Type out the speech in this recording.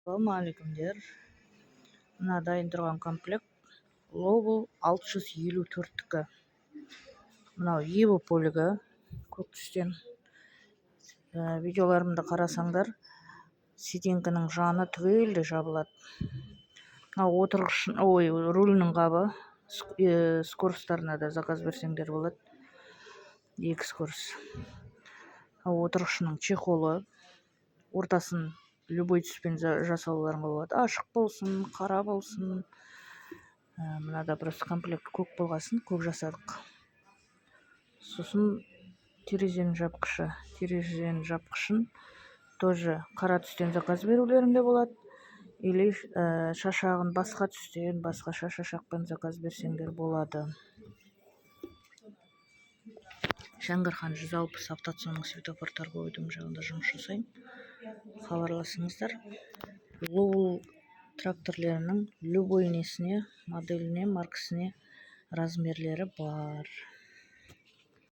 Ассалаумағалейкумдер. Мына дайын тұрған комплект Lowell 654-тікі. Мынау ебу полігі көк түстен. Видеоларымды қарасаңдар, сиденькінің жаны түгелде жабылады. Мынау рулінің қабы, скоростарына да заказ берсеңдер болады. 2 скорост. Отырғышының чехолы, ортасын любой түспен жасауларыңға болады. Ашық болсын, қара болсын. Мынада просто комплект көк болғасын, көк жасадық. Сосын терезенің жапқышы. Терезенің жапқышын тоже қара түстен заказ берулеріңде болады. Или шашағын басқа түстен, басқа шашақпен заказ берсеңдер болады. Жаңғырхан 160 автоцияның светофор торговойдың жағында жұмыс жасаймын. Хабарласыңыздар. Lowell тракторлерінің любой несіне, моделіне, маркасіне размерлері бар.